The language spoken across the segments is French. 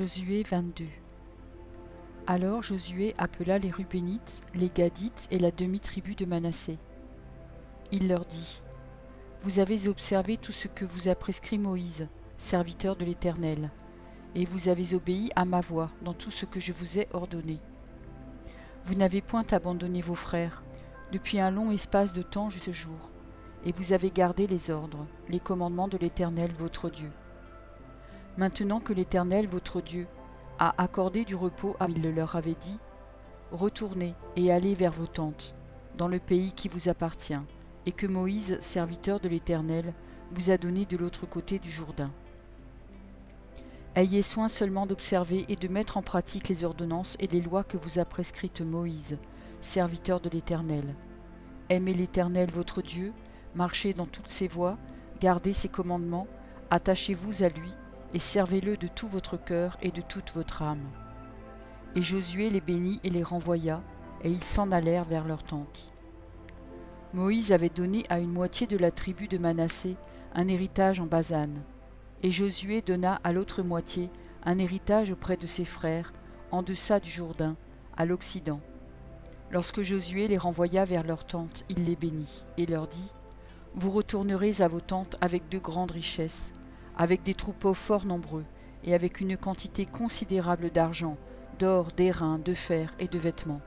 Josué 22. Alors Josué appela les Rubénites, les Gadites et la demi-tribu de Manassé. Il leur dit : Vous avez observé tout ce que vous a prescrit Moïse, serviteur de l'Éternel, et vous avez obéi à ma voix dans tout ce que je vous ai ordonné. Vous n'avez point abandonné vos frères, depuis un long espace de temps jusqu'à ce jour, et vous avez gardé les ordres, les commandements de l'Éternel votre Dieu. Maintenant que l'Éternel votre Dieu a accordé du repos à il le leur avait dit, retournez et allez vers vos tentes, dans le pays qui vous appartient, et que Moïse, serviteur de l'Éternel, vous a donné de l'autre côté du Jourdain. Ayez soin seulement d'observer et de mettre en pratique les ordonnances et les lois que vous a prescrites Moïse, serviteur de l'Éternel. Aimez l'Éternel votre Dieu, marchez dans toutes ses voies, gardez ses commandements, attachez-vous à lui, et servez-le de tout votre cœur et de toute votre âme. Et Josué les bénit et les renvoya, et ils s'en allèrent vers leur tente. Moïse avait donné à une moitié de la tribu de Manassé un héritage en Basane, et Josué donna à l'autre moitié un héritage auprès de ses frères, en deçà du Jourdain, à l'Occident. Lorsque Josué les renvoya vers leur tente, il les bénit, et leur dit : Vous retournerez à vos tentes avec de grandes richesses, avec des troupeaux fort nombreux, et avec une quantité considérable d'argent, d'or, d'airain, de fer et de vêtements.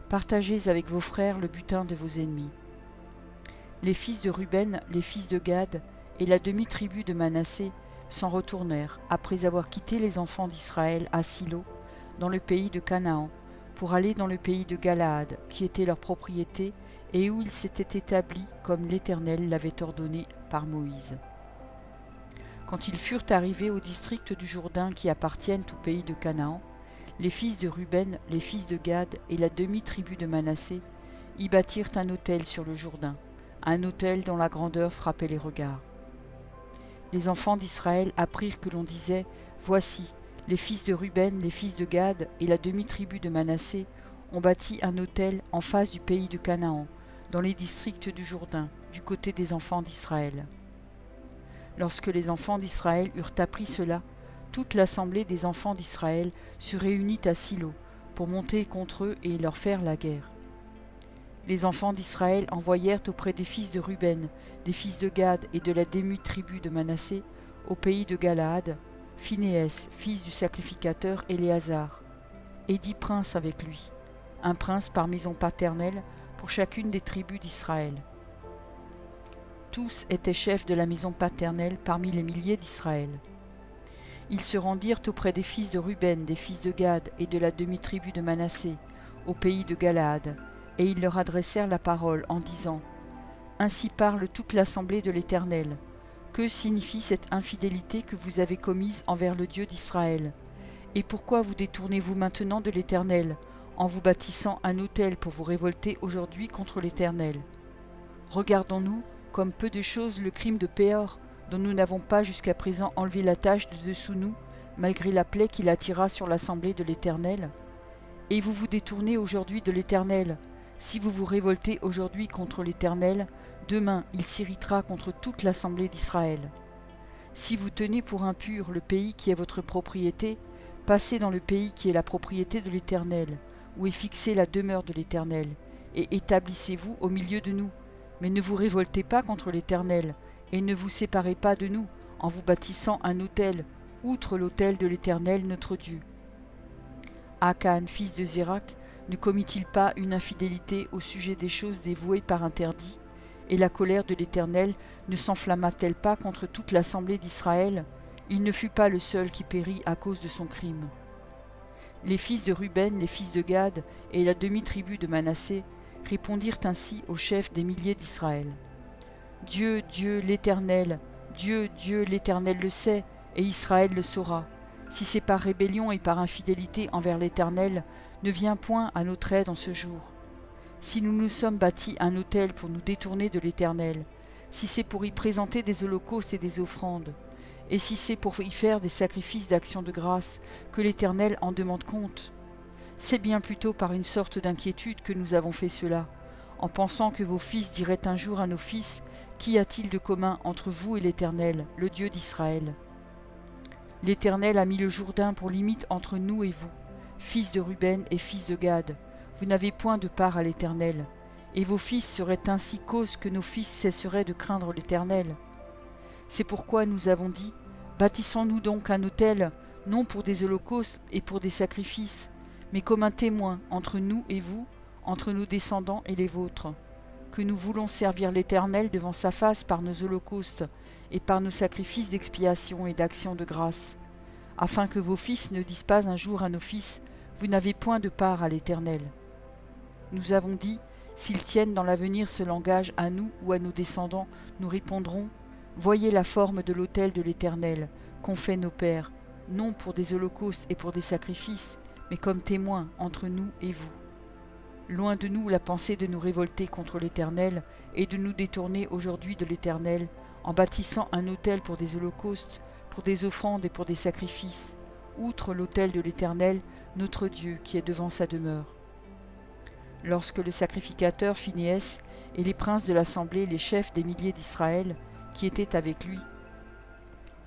Partagez avec vos frères le butin de vos ennemis. Les fils de Ruben, les fils de Gad, et la demi-tribu de Manassé s'en retournèrent, après avoir quitté les enfants d'Israël à Silo, dans le pays de Canaan, pour aller dans le pays de Galaad, qui était leur propriété, et où ils s'étaient établis comme l'Éternel l'avait ordonné par Moïse. Quand ils furent arrivés au district du Jourdain qui appartiennent au pays de Canaan, les fils de Ruben, les fils de Gad et la demi-tribu de Manassé y bâtirent un autel sur le Jourdain, un autel dont la grandeur frappait les regards. Les enfants d'Israël apprirent que l'on disait : Voici, les fils de Ruben, les fils de Gad et la demi-tribu de Manassé ont bâti un autel en face du pays de Canaan, dans les districts du Jourdain, du côté des enfants d'Israël. Lorsque les enfants d'Israël eurent appris cela, toute l'assemblée des enfants d'Israël se réunit à Silo pour monter contre eux et leur faire la guerre. Les enfants d'Israël envoyèrent auprès des fils de Ruben, des fils de Gad et de la demi-tribu de Manassé, au pays de Galaad, Phinehès, fils du sacrificateur Éléazar, et 10 princes avec lui, un prince par maison paternelle pour chacune des tribus d'Israël. Tous étaient chefs de la maison paternelle parmi les milliers d'Israël. Ils se rendirent auprès des fils de Ruben, des fils de Gad et de la demi-tribu de Manassé, au pays de Galaad, et ils leur adressèrent la parole en disant : Ainsi parle toute l'assemblée de l'Éternel. Que signifie cette infidélité que vous avez commise envers le Dieu d'Israël ? Et pourquoi vous détournez-vous maintenant de l'Éternel, en vous bâtissant un autel pour vous révolter aujourd'hui contre l'Éternel ? Regardons-nous comme peu de choses le crime de Péor, dont nous n'avons pas jusqu'à présent enlevé la tache de dessous nous, malgré la plaie qu'il attira sur l'assemblée de l'Éternel. Et vous vous détournez aujourd'hui de l'Éternel. Si vous vous révoltez aujourd'hui contre l'Éternel, demain il s'irritera contre toute l'assemblée d'Israël. Si vous tenez pour impur le pays qui est votre propriété, passez dans le pays qui est la propriété de l'Éternel, où est fixée la demeure de l'Éternel, et établissez-vous au milieu de nous. Mais ne vous révoltez pas contre l'Éternel, et ne vous séparez pas de nous, en vous bâtissant un autel, outre l'autel de l'Éternel notre Dieu. Akan, fils de Zérak, ne commit-il pas une infidélité au sujet des choses dévouées par interdit, et la colère de l'Éternel ne s'enflamma-t-elle pas contre toute l'assemblée d'Israël ? Il ne fut pas le seul qui périt à cause de son crime. Les fils de Ruben, les fils de Gad et la demi-tribu de Manassé répondirent ainsi aux chefs des milliers d'Israël. Dieu, Dieu, l'Éternel, Dieu, Dieu, l'Éternel le sait, et Israël le saura. Si c'est par rébellion et par infidélité envers l'Éternel, ne viens point à notre aide en ce jour. Si nous nous sommes bâtis un autel pour nous détourner de l'Éternel, si c'est pour y présenter des holocaustes et des offrandes, et si c'est pour y faire des sacrifices d'action de grâce, que l'Éternel en demande compte, c'est bien plutôt par une sorte d'inquiétude que nous avons fait cela, en pensant que vos fils diraient un jour à nos fils : Qu'y a-t-il de commun entre vous et l'Éternel, le Dieu d'Israël ? L'Éternel a mis le Jourdain pour limite entre nous et vous, fils de Ruben et fils de Gad. Vous n'avez point de part à l'Éternel. Et vos fils seraient ainsi cause que nos fils cesseraient de craindre l'Éternel. C'est pourquoi nous avons dit, bâtissons-nous donc un autel, non pour des holocaustes et pour des sacrifices, mais comme un témoin entre nous et vous, entre nos descendants et les vôtres, que nous voulons servir l'Éternel devant sa face par nos holocaustes et par nos sacrifices d'expiation et d'action de grâce, afin que vos fils ne disent pas un jour à nos fils, vous n'avez point de part à l'Éternel. Nous avons dit, s'ils tiennent dans l'avenir ce langage à nous ou à nos descendants, nous répondrons, voyez la forme de l'autel de l'Éternel, qu'ont fait nos pères, non pour des holocaustes et pour des sacrifices, mais comme témoins entre nous et vous. Loin de nous la pensée de nous révolter contre l'Éternel et de nous détourner aujourd'hui de l'Éternel, en bâtissant un autel pour des holocaustes, pour des offrandes et pour des sacrifices, outre l'autel de l'Éternel, notre Dieu, qui est devant sa demeure. Lorsque le sacrificateur Phinéas et les princes de l'assemblée, les chefs des milliers d'Israël, qui étaient avec lui,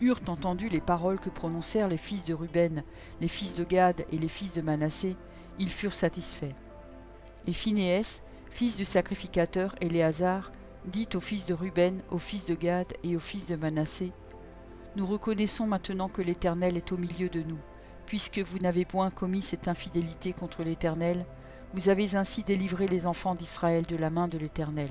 eurent entendu les paroles que prononcèrent les fils de Ruben, les fils de Gad et les fils de Manassé, ils furent satisfaits. Et Phinéas, fils du sacrificateur Éléazar, dit aux fils de Ruben, aux fils de Gad et aux fils de Manassé, nous reconnaissons maintenant que l'Éternel est au milieu de nous, puisque vous n'avez point commis cette infidélité contre l'Éternel, vous avez ainsi délivré les enfants d'Israël de la main de l'Éternel.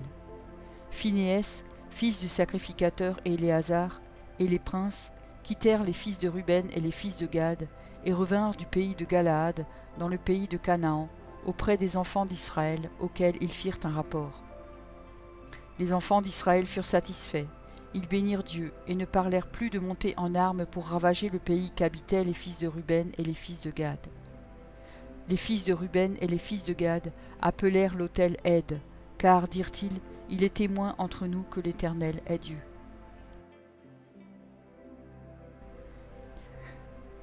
Phinéas, fils du sacrificateur Éléazar, et les princes quittèrent les fils de Ruben et les fils de Gad, et revinrent du pays de Galaad, dans le pays de Canaan, auprès des enfants d'Israël, auxquels ils firent un rapport. Les enfants d'Israël furent satisfaits, ils bénirent Dieu, et ne parlèrent plus de monter en armes pour ravager le pays qu'habitaient les fils de Ruben et les fils de Gad. Les fils de Ruben et les fils de Gad appelèrent l'autel Aide, car, dirent-ils, il est témoin entre nous que l'Éternel est Dieu.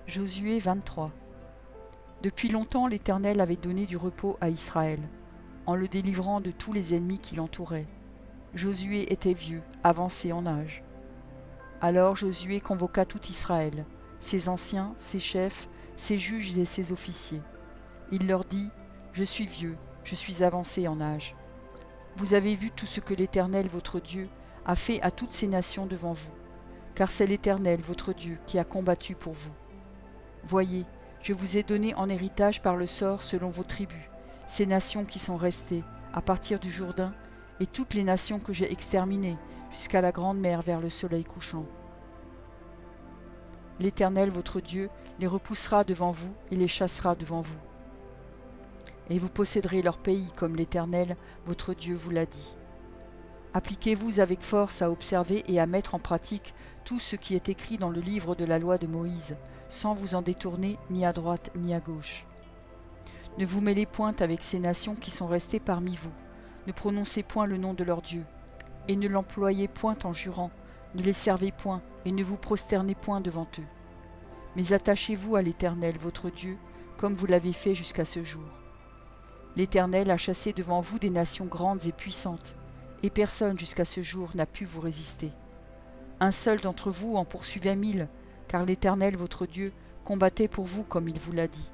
Josué 23. Depuis longtemps l'Éternel avait donné du repos à Israël, en le délivrant de tous les ennemis qui l'entouraient. Josué était vieux, avancé en âge. Alors Josué convoqua tout Israël, ses anciens, ses chefs, ses juges et ses officiers. Il leur dit, « Je suis vieux, je suis avancé en âge. Vous avez vu tout ce que l'Éternel, votre Dieu, a fait à toutes ces nations devant vous, car c'est l'Éternel, votre Dieu, qui a combattu pour vous. Voyez, je vous ai donné en héritage par le sort selon vos tribus, ces nations qui sont restées, à partir du Jourdain, et toutes les nations que j'ai exterminées, jusqu'à la grande mer vers le soleil couchant. L'Éternel, votre Dieu, les repoussera devant vous et les chassera devant vous. Et vous posséderez leur pays comme l'Éternel, votre Dieu, vous l'a dit. Appliquez-vous avec force à observer et à mettre en pratique tout ce qui est écrit dans le livre de la loi de Moïse, sans vous en détourner ni à droite ni à gauche. Ne vous mêlez point avec ces nations qui sont restées parmi vous, ne prononcez point le nom de leur Dieu, et ne l'employez point en jurant, ne les servez point, et ne vous prosternez point devant eux. Mais attachez-vous à l'Éternel, votre Dieu, comme vous l'avez fait jusqu'à ce jour. L'Éternel a chassé devant vous des nations grandes et puissantes, et personne jusqu'à ce jour n'a pu vous résister. Un seul d'entre vous en poursuivait 1000, car l'Éternel, votre Dieu, combattait pour vous comme il vous l'a dit.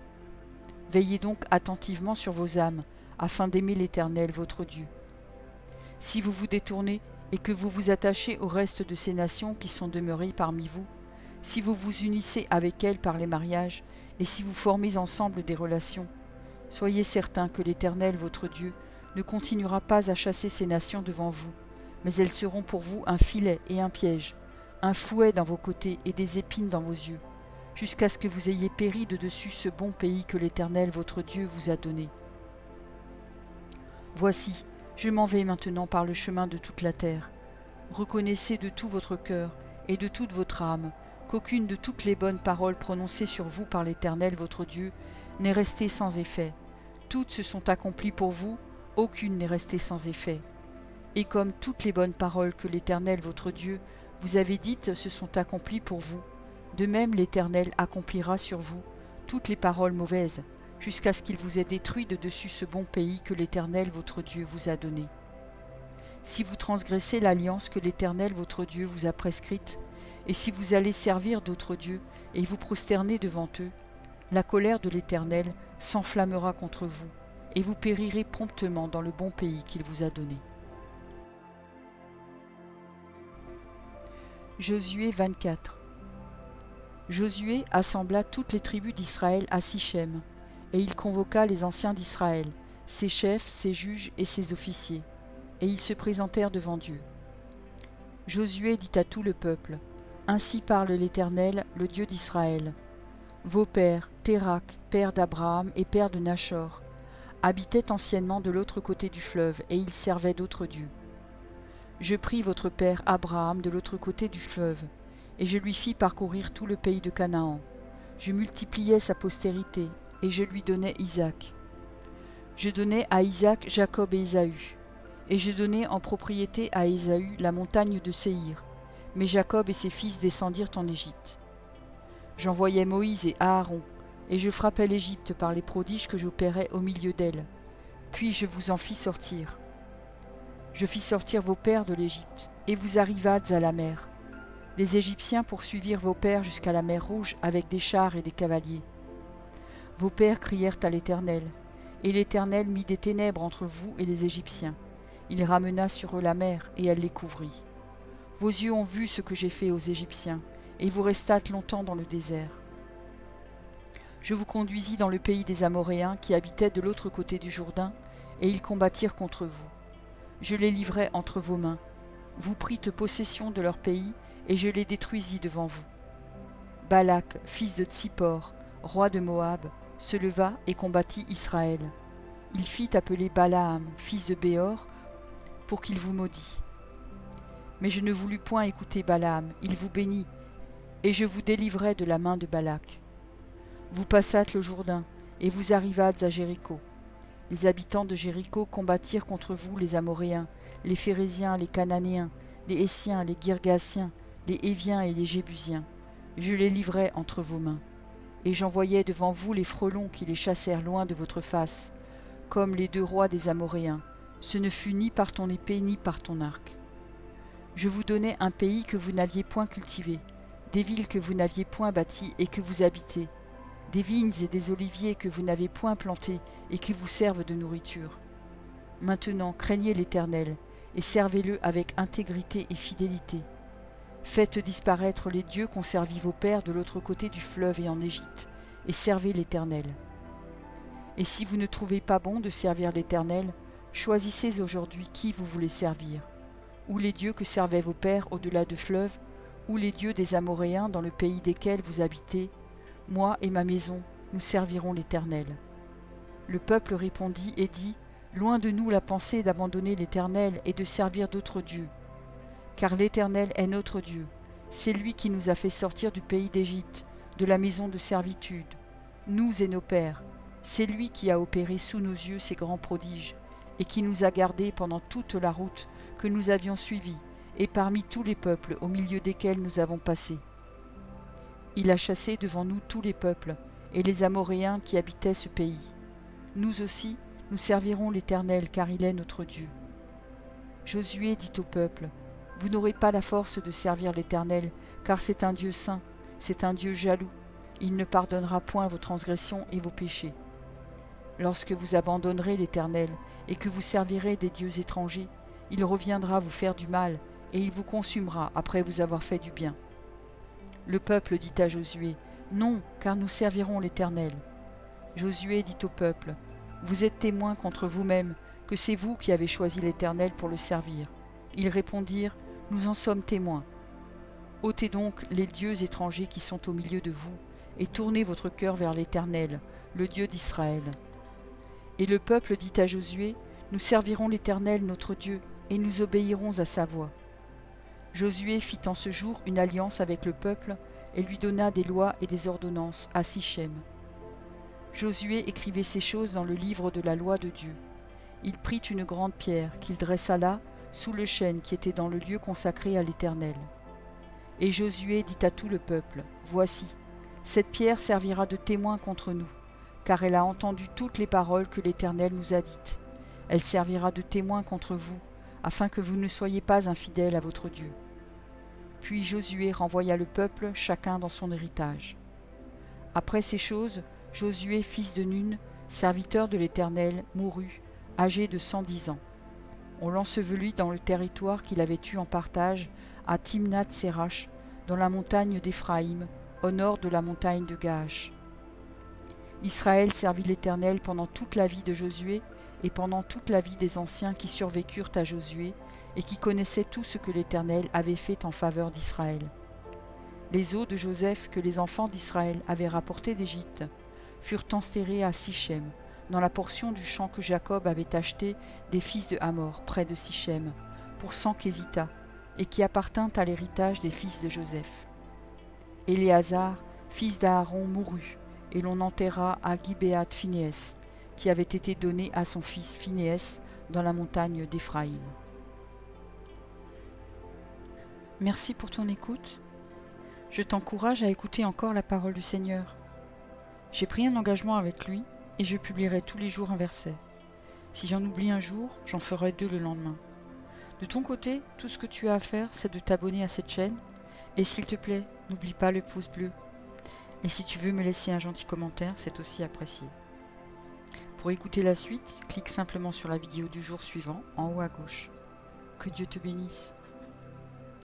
Veillez donc attentivement sur vos âmes, afin d'aimer l'Éternel, votre Dieu. Si vous vous détournez et que vous vous attachez au reste de ces nations qui sont demeurées parmi vous, si vous vous unissez avec elles par les mariages, et si vous formez ensemble des relations, soyez certains que l'Éternel, votre Dieu, ne continuera pas à chasser ces nations devant vous, mais elles seront pour vous un filet et un piège, un fouet dans vos côtés et des épines dans vos yeux, jusqu'à ce que vous ayez péri de dessus ce bon pays que l'Éternel, votre Dieu, vous a donné. Voici, je m'en vais maintenant par le chemin de toute la terre. Reconnaissez de tout votre cœur et de toute votre âme qu'aucune de toutes les bonnes paroles prononcées sur vous par l'Éternel, votre Dieu, n'est restée sans effet. Toutes se sont accomplies pour vous, aucune n'est restée sans effet. Et comme toutes les bonnes paroles que l'Éternel, votre Dieu, vous avez dites se sont accomplies pour vous, de même l'Éternel accomplira sur vous toutes les paroles mauvaises, jusqu'à ce qu'il vous ait détruit de dessus ce bon pays que l'Éternel, votre Dieu, vous a donné. Si vous transgressez l'alliance que l'Éternel, votre Dieu, vous a prescrite, Et si vous allez servir d'autres dieux et vous prosterner devant eux, la colère de l'Éternel s'enflammera contre vous, et vous périrez promptement dans le bon pays qu'il vous a donné. Josué 24. Josué assembla toutes les tribus d'Israël à Sichem, et il convoqua les anciens d'Israël, ses chefs, ses juges et ses officiers, et ils se présentèrent devant Dieu. Josué dit à tout le peuple, « Ainsi parle l'Éternel, le Dieu d'Israël. Vos pères, Térak, père d'Abraham et père de Nachor, habitaient anciennement de l'autre côté du fleuve, et ils servaient d'autres dieux. Je pris votre père Abraham de l'autre côté du fleuve, et je lui fis parcourir tout le pays de Canaan. Je multipliai sa postérité, et je lui donnai Isaac. Je donnai à Isaac Jacob et Ésaü, et je donnai en propriété à Ésaü la montagne de Séhir, mais Jacob et ses fils descendirent en Égypte. J'envoyai Moïse et Aaron, et je frappai l'Égypte par les prodiges que j'opérais au milieu d'elle. Puis je vous en fis sortir. Je fis sortir vos pères de l'Égypte, et vous arrivâtes à la mer. Les Égyptiens poursuivirent vos pères jusqu'à la mer Rouge avec des chars et des cavaliers. Vos pères crièrent à l'Éternel, et l'Éternel mit des ténèbres entre vous et les Égyptiens. Il ramena sur eux la mer, et elle les couvrit. Vos yeux ont vu ce que j'ai fait aux Égyptiens, et vous restâtes longtemps dans le désert. Je vous conduisis dans le pays des Amoréens qui habitaient de l'autre côté du Jourdain, et ils combattirent contre vous. Je les livrai entre vos mains. Vous prîtes possession de leur pays, et je les détruisis devant vous. Balak, fils de Tsippor, roi de Moab, se leva et combattit Israël. Il fit appeler Balaam, fils de Béor, pour qu'il vous maudît. Mais je ne voulus point écouter Balaam, il vous bénit, et je vous délivrai de la main de Balak. Vous passâtes le Jourdain, et vous arrivâtes à Jéricho. Les habitants de Jéricho combattirent contre vous les Amoréens, les Phéréziens, les Cananéens, les Hessiens, les Girgasiens, les Héviens et les Jébusiens. Je les livrai entre vos mains. Et j'envoyai devant vous les frelons qui les chassèrent loin de votre face, comme les 2 rois des Amoréens. Ce ne fut ni par ton épée ni par ton arc. Je vous donnai un pays que vous n'aviez point cultivé, des villes que vous n'aviez point bâties et que vous habitez, des vignes et des oliviers que vous n'avez point plantés et qui vous servent de nourriture. Maintenant, craignez l'Éternel et servez-le avec intégrité et fidélité. Faites disparaître les dieux qu'ont servis vos pères de l'autre côté du fleuve et en Égypte, et servez l'Éternel. Et si vous ne trouvez pas bon de servir l'Éternel, choisissez aujourd'hui qui vous voulez servir, ou les dieux que servaient vos pères au-delà du fleuve, ou les dieux des Amoréens dans le pays desquels vous habitez. Moi et ma maison, nous servirons l'Éternel. Le peuple répondit et dit, loin de nous la pensée d'abandonner l'Éternel et de servir d'autres dieux. Car l'Éternel est notre Dieu, c'est lui qui nous a fait sortir du pays d'Égypte, de la maison de servitude, nous et nos pères. C'est lui qui a opéré sous nos yeux ces grands prodiges, et qui nous a gardés pendant toute la route que nous avions suivie, et parmi tous les peuples au milieu desquels nous avons passé. Il a chassé devant nous tous les peuples, et les Amoréens qui habitaient ce pays. Nous aussi, nous servirons l'Éternel, car il est notre Dieu. Josué dit au peuple, vous n'aurez pas la force de servir l'Éternel, car c'est un Dieu saint, c'est un Dieu jaloux. Il ne pardonnera point vos transgressions et vos péchés. Lorsque vous abandonnerez l'Éternel et que vous servirez des dieux étrangers, il reviendra vous faire du mal et il vous consumera après vous avoir fait du bien. Le peuple dit à Josué, non, car nous servirons l'Éternel. Josué dit au peuple, vous êtes témoins contre vous-même que c'est vous qui avez choisi l'Éternel pour le servir. Ils répondirent, nous en sommes témoins. Ôtez donc les dieux étrangers qui sont au milieu de vous, et tournez votre cœur vers l'Éternel, le Dieu d'Israël. Et le peuple dit à Josué, nous servirons l'Éternel notre Dieu, et nous obéirons à sa voix. Josué fit en ce jour une alliance avec le peuple, et lui donna des lois et des ordonnances à Sichem. Josué écrivait ces choses dans le livre de la loi de Dieu. Il prit une grande pierre qu'il dressa là, sous le chêne qui était dans le lieu consacré à l'Éternel. Et Josué dit à tout le peuple, voici, cette pierre servira de témoin contre nous, car elle a entendu toutes les paroles que l'Éternel nous a dites. Elle servira de témoin contre vous, afin que vous ne soyez pas infidèles à votre Dieu. Puis Josué renvoya le peuple, chacun dans son héritage. Après ces choses, Josué, fils de Nun, serviteur de l'Éternel, mourut, âgé de 110 ans. On l'ensevelit dans le territoire qu'il avait eu en partage à Timnath-Sérach, dans la montagne d'Éphraïm, au nord de la montagne de Gaash. Israël servit l'Éternel pendant toute la vie de Josué et pendant toute la vie des anciens qui survécurent à Josué et qui connaissaient tout ce que l'Éternel avait fait en faveur d'Israël. Les os de Joseph que les enfants d'Israël avaient rapportés d'Égypte furent enterrés à Sichem, dans la portion du champ que Jacob avait acheté des fils de Hamor, près de Sichem, pour 100 késitas, et qui appartint à l'héritage des fils de Joseph. Éléazar, fils d'Aaron, mourut, et l'on enterra à Gibéat Phinéas, qui avait été donné à son fils Phinéas dans la montagne d'Éphraïm. Merci pour ton écoute. Je t'encourage à écouter encore la parole du Seigneur. J'ai pris un engagement avec lui et je publierai tous les jours un verset. Si j'en oublie un jour, j'en ferai 2 le lendemain. De ton côté, tout ce que tu as à faire, c'est de t'abonner à cette chaîne. Et s'il te plaît, n'oublie pas le pouce bleu. Et si tu veux me laisser un gentil commentaire, c'est aussi apprécié. Pour écouter la suite, clique simplement sur la vidéo du jour suivant, en haut à gauche. Que Dieu te bénisse.